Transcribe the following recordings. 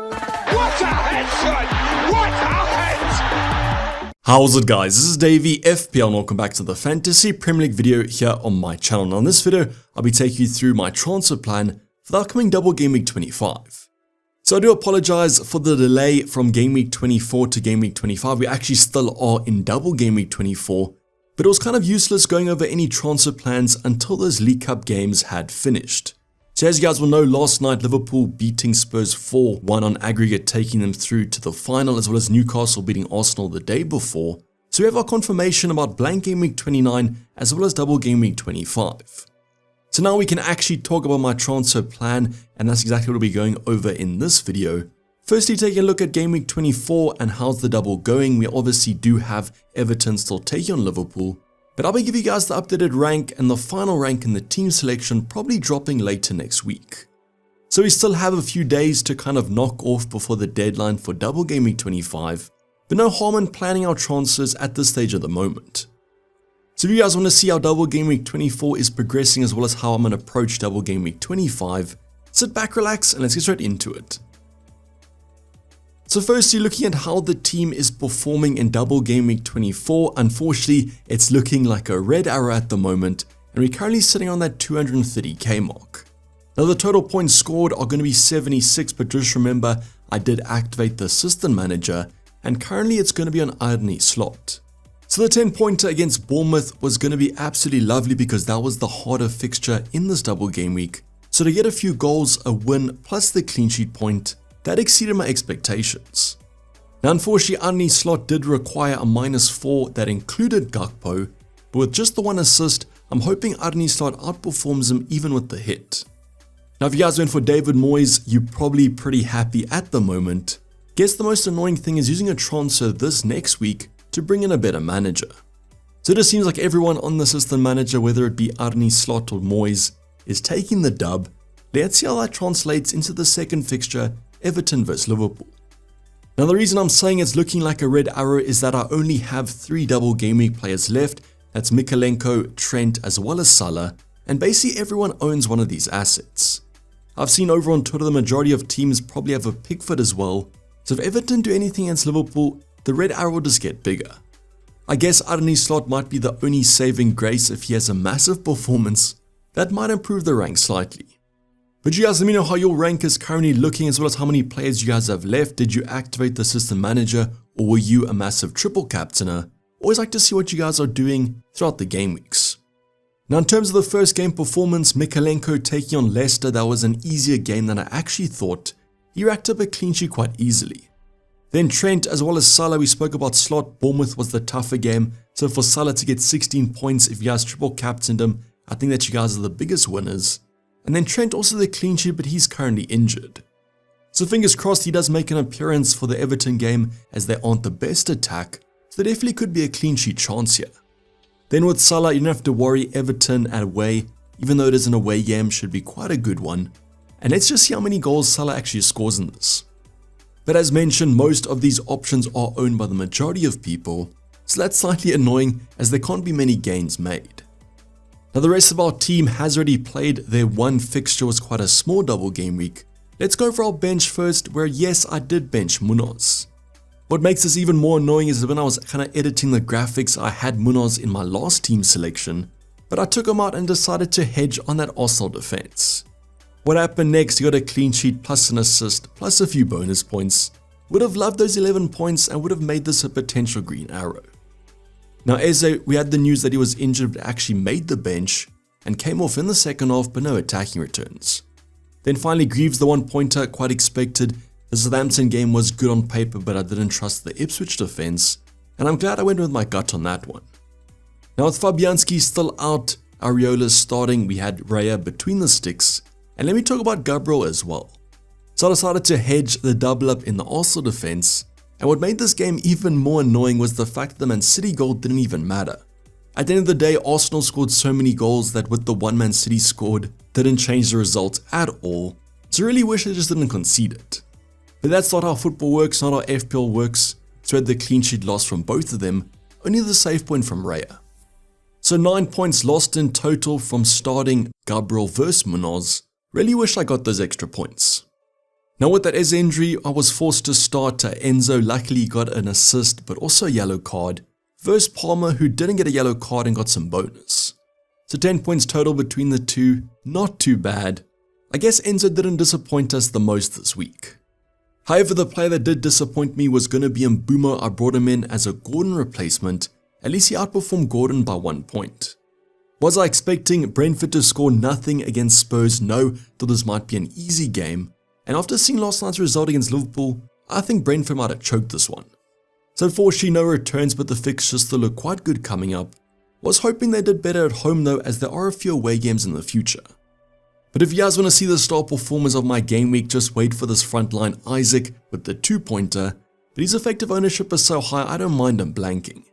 What a headshot! What a head! How's it, guys? This is Dayvy, FPL, and welcome back to the Fantasy Premier League video here on my channel. Now in this video, I'll be taking you through my transfer plan for the upcoming double game week 25. So I do apologize for the delay from game week 24 to game week 25. We actually still are in double game week 24, but it was kind of useless going over any transfer plans until those League Cup games had finished. So as you guys will know, last night Liverpool beating Spurs 4-1 on aggregate, taking them through to the final, as well as Newcastle beating Arsenal the day before. So we have our confirmation about blank game week 29 as well as double game week 25. So now we can actually talk about my transfer plan, and that's exactly what we'll be going over in this video. Firstly, taking a look at game week 24 and how's the double going. We obviously do have Everton still taking on Liverpool, but I'll be giving you guys the updated rank and the final rank in the team selection probably dropping later next week. So we still have a few days to kind of knock off before the deadline for double game week 25, but no harm in planning our transfers at this stage at the moment. So if you guys want to see how double game week 24 is progressing as well as how I'm going to approach double game week 25, sit back, relax, and let's get straight into it. So firstly, looking at how the team is performing in double game week 24, unfortunately, it's looking like a red arrow at the moment, and we're currently sitting on that 230k mark. Now the total points scored are going to be 76, but just remember, I did activate the assistant manager, and currently it's going to be on Arne Slot. So the 10-pointer against Bournemouth was going to be absolutely lovely because that was the harder fixture in this double game week. So to get a few goals, a win, plus the clean sheet point, that exceeded my expectations. Now unfortunately, Arne Slot did require a -4 that included Gakpo, but with just the one assist, I'm hoping Arne Slot outperforms him even with the hit. Now if you guys went for David Moyes, you're probably pretty happy at the moment. Guess the most annoying thing is using a transfer this next week to bring in a better manager. So it just seems like everyone on the assistant manager, whether it be Arne Slot or Moyes, is taking the dub. Let's see how that translates into the second fixture, Everton vs Liverpool. Now the reason I'm saying it's looking like a red arrow is that I only have 3 double game week players left. That's Mikalenko, Trent, as well as Salah, and basically everyone owns one of these assets. I've seen over on Twitter the majority of teams probably have a Pickford as well, so if Everton do anything against Liverpool, the red arrow will just get bigger. I guess Arne Slot might be the only saving grace. If he has a massive performance, that might improve the rank slightly. But you guys let me know how your rank is currently looking as well as how many players you guys have left. Did you activate the assistant manager or were you a massive triple captainer? Always like to see what you guys are doing throughout the game weeks. Now in terms of the first game performance, Mikalenko taking on Leicester, that was an easier game than I actually thought. He racked up a clean sheet quite easily. Then Trent as well as Salah, we spoke about Slot. Bournemouth was the tougher game, so for Salah to get 16 points if you guys triple captained him, I think that you guys are the biggest winners. And then Trent also the clean sheet, but he's currently injured. So fingers crossed he does make an appearance for the Everton game, as they aren't the best attack, so there definitely could be a clean sheet chance here. Then with Salah, you don't have to worry. Everton at away, even though it is an away game, should be quite a good one. And let's just see how many goals Salah actually scores in this. But as mentioned, most of these options are owned by the majority of people, so that's slightly annoying as there can't be many gains made. Now the rest of our team has already played. Their one fixture was quite a small double game week. Let's go for our bench first, where yes, I did bench Munoz. What makes this even more annoying is that when I was kind of editing the graphics, I had Munoz in my last team selection, but I took him out and decided to hedge on that Arsenal defense. What happened next? He got a clean sheet plus an assist plus a few bonus points. Would have loved those 11 points and would have made this a potential green arrow. Now Eze, we had the news that he was injured but actually made the bench and came off in the second half, but no attacking returns. Then finally Greaves, the 1-pointer, quite expected. The Southampton game was good on paper, but I didn't trust the Ipswich defense, and I'm glad I went with my gut on that one. Now with Fabianski still out, Areola's starting, we had Raya between the sticks, and let me talk about Gabriel as well. So I decided to hedge the double up in the Arsenal defense, and what made this game even more annoying was the fact that the Man City goal didn't even matter. At the end of the day, Arsenal scored so many goals that with the one Man City scored, didn't change the result at all, so I really wish they just didn't concede it. But that's not how football works, not how FPL works, so we had the clean sheet loss from both of them, only the save point from Raya. So 9 points lost in total from starting Gabriel versus Munoz. Really wish I got those extra points. Now with that Eze injury, I was forced to start Enzo. Luckily got an assist but also a yellow card, versus Palmer who didn't get a yellow card and got some bonus. So 10 points total between the two, not too bad. I guess Enzo didn't disappoint us the most this week. However, the player that did disappoint me was going to be Mbeumo. I brought him in as a Gordon replacement. At least he outperformed Gordon by 1 point. Was I expecting Brentford to score nothing against Spurs? No, thought this might be an easy game. And after seeing last night's result against Liverpool, I think Brentford might have choked this one. So unfortunately no returns, but the fixtures still look quite good coming up. Was hoping they did better at home though, as there are a few away games in the future. But if you guys want to see the star performers of my game week, just wait for this frontline Isaac with the 2-pointer. But his effective ownership is so high, I don't mind him blanking.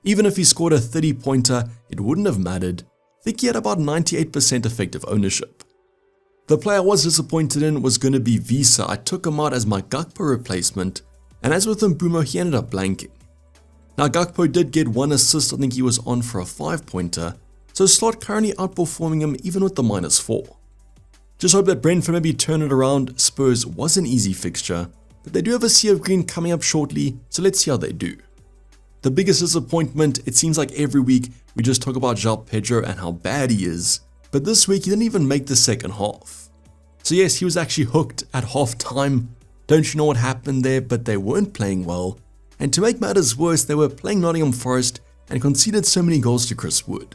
Even if he scored a 30-pointer, it wouldn't have mattered. I think he had about 98% effective ownership. The player I was disappointed in was going to be Visa. I took him out as my Gakpo replacement, and as with Mbeumo, he ended up blanking. Now Gakpo did get 1 assist, I think he was on for a 5-pointer, so Slot currently outperforming him even with the -4. Just hope that Brentford maybe turn it around. Spurs was an easy fixture, but they do have a sea of green coming up shortly, so let's see how they do. The biggest disappointment, it seems like every week we just talk about João Pedro and how bad he is, but this week he didn't even make the second half. So yes, he was actually hooked at half time. Don't you know what happened there? But they weren't playing well, and to make matters worse, they were playing Nottingham Forest and conceded so many goals to Chris Wood.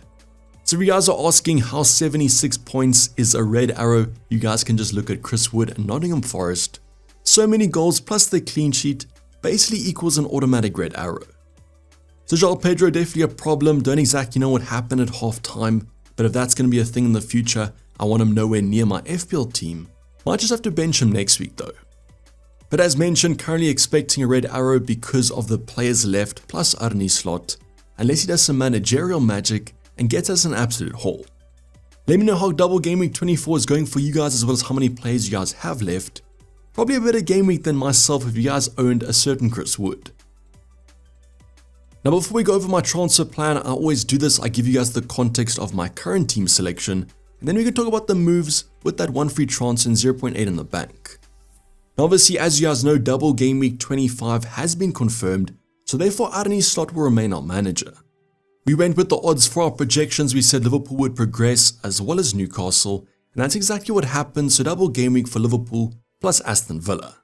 So if you guys are asking how 76 points is a red arrow, you guys can just look at Chris Wood and Nottingham Forest. So many goals plus the clean sheet basically equals an automatic red arrow. So João Pedro definitely a problem. Don't exactly know what happened at half time, but if that's going to be a thing in the future, I want him nowhere near my FPL team. Might just have to bench him next week though. But as mentioned, currently expecting a red arrow because of the players left plus Arnie Slot, unless he does some managerial magic and gets us an absolute haul. Let me know how double game week 24 is going for you guys, as well as how many players you guys have left. Probably a better game week than myself if you guys owned a certain Chris Wood. Now before we go over my transfer plan, I always do this. I give you guys the context of my current team selection, and then we can talk about the moves with that 1 free transfer and 0.8 in the bank. Now obviously, as you guys know, double game week 25 has been confirmed, so therefore Arnie Slot will remain our manager. We went with the odds for our projections. We said Liverpool would progress as well as Newcastle, and that's exactly what happened. So double game week for Liverpool plus Aston Villa.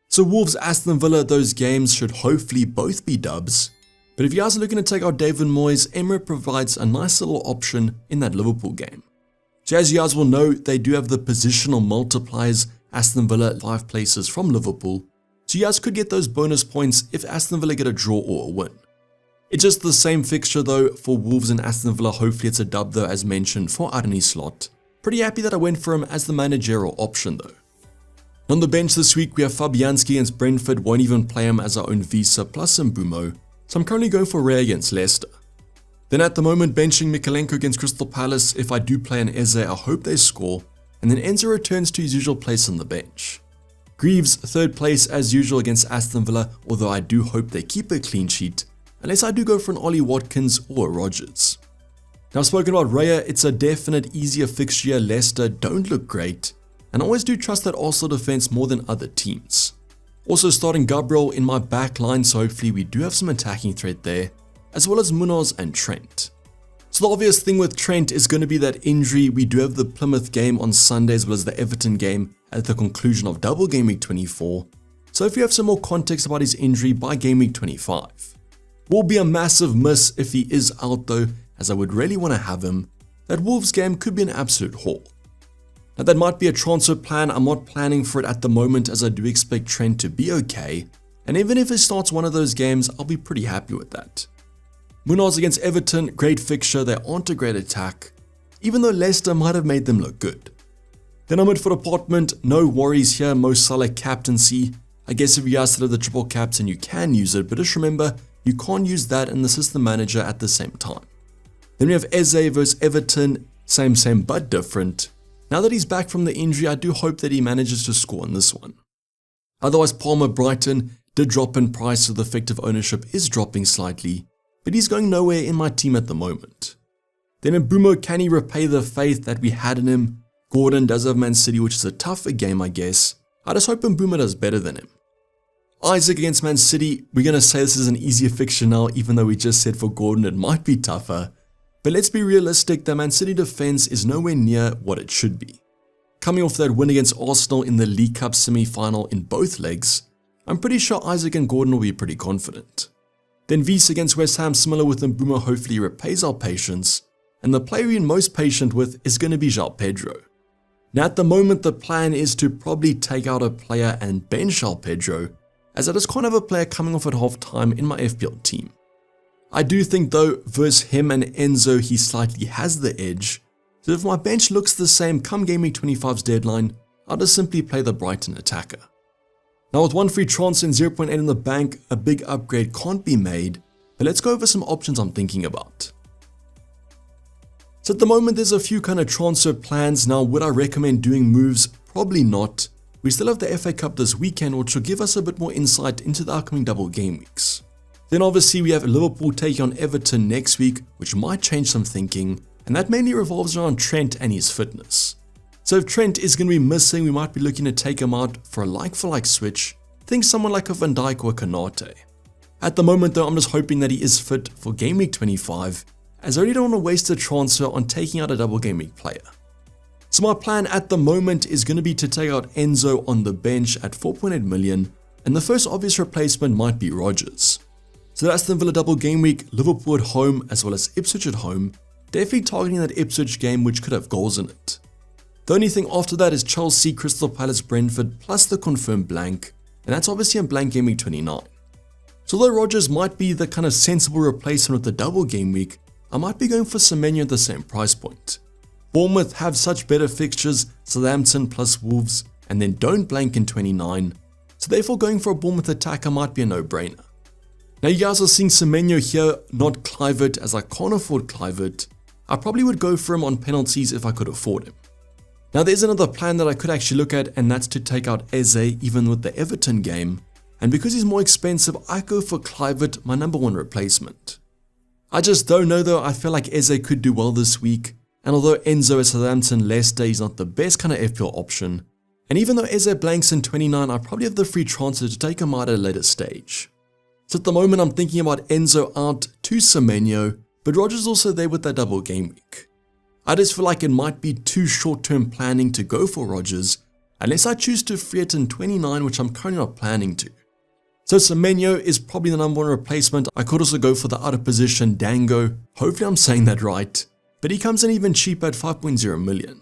So Wolves, Aston Villa, those games should hopefully both be dubs. But if you guys are looking to take out David Moyes, Emirates provides a nice little option in that Liverpool game. So as you guys will know, they do have the positional multipliers. Aston Villa 5 places from Liverpool, so you guys could get those bonus points if Aston Villa get a draw or a win. It's just the same fixture though for Wolves and Aston Villa. Hopefully it's a dub though, as mentioned, for Arnie Slot. Pretty happy that I went for him as the managerial option though. On the bench this week we have Fabianski against Brentford. Won't even play him as our own Visa plus Mbeumo, so I'm currently going for Ray against Leicester. Then at the moment benching Mikalenko against Crystal Palace. If I do play an Eze, I hope they score. And then Enzo returns to his usual place on the bench. Greaves 3rd place as usual against Aston Villa, although I do hope they keep a clean sheet, unless I do go for an Ollie Watkins or a Rodgers. Now I've spoken about Raya, it's a definite easier fixture. Leicester don't look great, and I always do trust that Arsenal defense more than other teams. Also starting Gabriel in my back line, so hopefully we do have some attacking threat there, as well as Munoz and Trent. So the obvious thing with Trent is going to be that injury. We do have the Plymouth game on Sunday as well as the Everton game at the conclusion of double game week 24. So if you have some more context about his injury by game week 25. Will be a massive miss if he is out though, as I would really want to have him. That Wolves game could be an absolute haul. Now that might be a transfer plan. I'm not planning for it at the moment, as I do expect Trent to be okay. And even if he starts one of those games, I'll be pretty happy with that. Munoz against Everton, great fixture. They aren't a great attack, even though Leicester might have made them look good. Then I'm in for department. No worries here. Mo Salah captaincy. I guess if you guys still have the triple captain, you can use it, but just remember, you can't use that and the system manager at the same time. Then we have Eze versus Everton. Same but different. Now that he's back from the injury, I do hope that he manages to score in this one. Otherwise, Palmer Brighton did drop in price, so the effective ownership is dropping slightly, but he's going nowhere in my team at the moment. Then Mbeumo, can he repay the faith that we had in him? Gordon does have Man City, which is a tougher game I guess. I just hope Mbuma does better than him. Isaac against Man City, we're going to say this is an easier fixture now, even though we just said for Gordon it might be tougher. But let's be realistic, the Man City defense is nowhere near what it should be. Coming off that win against Arsenal in the League Cup semi-final in both legs, I'm pretty sure Isaac and Gordon will be pretty confident. Then Vs against West Ham, similar with Mbuma, hopefully repays our patience, and the player we're most patient with is going to be João Pedro. Now at the moment the plan is to probably take out a player and bench João Pedro, as I just can't have a player coming off at half time in my FPL team. I do think though, versus him and Enzo he slightly has the edge, so if my bench looks the same come Game Week 25's deadline, I'll just simply play the Brighton attacker. Now with one free transfer and 0.8 in the bank, a big upgrade can't be made, but let's go over some options I'm thinking about. So at the moment there's a few kind of transfer plans. Now would I recommend doing moves? Probably not. We still have the FA Cup this weekend, which will give us a bit more insight into the upcoming double game weeks. Then obviously we have Liverpool taking on Everton next week, which might change some thinking, and that mainly revolves around Trent and his fitness. So if Trent is going to be missing, we might be looking to take him out for a like-for-like switch. Think someone like a Van Dijk or a Konate. At the moment though, I'm just hoping that he is fit for Game Week 25, as I really don't want to waste a transfer on taking out a double game week player. So my plan at the moment is going to be to take out Enzo on the bench at 4.8 million, and the first obvious replacement might be Rodgers. So that's Aston Villa double game week, Liverpool at home as well as Ipswich at home, definitely targeting that Ipswich game which could have goals in it. The only thing after that is Chelsea, Crystal Palace, Brentford plus the confirmed blank, and that's obviously a blank game week 29. So although Rodgers might be the kind of sensible replacement with the double game week, I might be going for Semenyo at the same price point. Bournemouth have such better fixtures, Southampton plus Wolves, and then don't blank in 29, so therefore going for a Bournemouth attacker might be a no-brainer. Now you guys are seeing Semenyo here, not Kluivert, as I can't afford Kluivert. I probably would go for him on penalties if I could afford him. Now there's another plan that I could actually look at, and that's to take out Eze even with the Everton game, and because he's more expensive, I go for Kluivert, my number one replacement. I just don't know though, I feel like Eze could do well this week, and although Enzo at Southampton Leicester is not the best kind of FPL option, and even though Eze blanks in 29, I probably have the free transfer to take him out at a later stage. So at the moment I'm thinking about Enzo out to Semenyo, but Rodgers also there with that double game week. I just feel like it might be too short-term planning to go for Rodgers, unless I choose to free it in 29, which I'm currently not planning to. So Semenyo is probably the number one replacement. I could also go for the out of position Dango, hopefully I'm saying that right, but he comes in even cheaper at 5.0 million.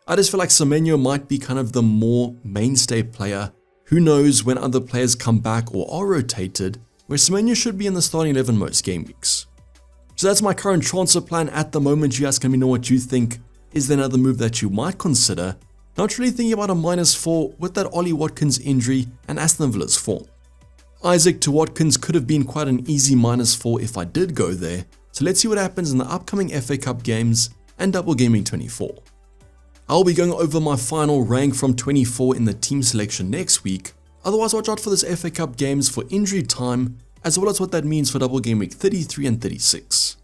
I just feel like Semenyo might be kind of the more mainstay player. Who knows when other players come back or are rotated, where Semenyo should be in the starting 11 most game weeks. So that's my current transfer plan at the moment. You guys can let me know what you think. Is there another move that you might consider? Not really thinking about a -4 with that Ollie Watkins injury and Aston Villa's form. Isaac to Watkins could have been quite an easy -4 if I did go there, so let's see what happens in the upcoming FA Cup games and double gaming 24. I'll be going over my final rank from 24 in the team selection next week. Otherwise watch out for this FA Cup games for injury time, as well as what that means for double game week 33 and 36.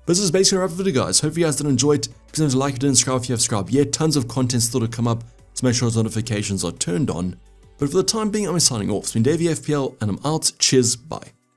This is basically a wrap for the video guys. Hope you guys did enjoy it. Please like it and subscribe if you have subscribed yet. Tons of content still to come up, so make sure those notifications are turned on. But for the time being, I'm signing off. It's been Dayvy FPL, and I'm out. Cheers, bye.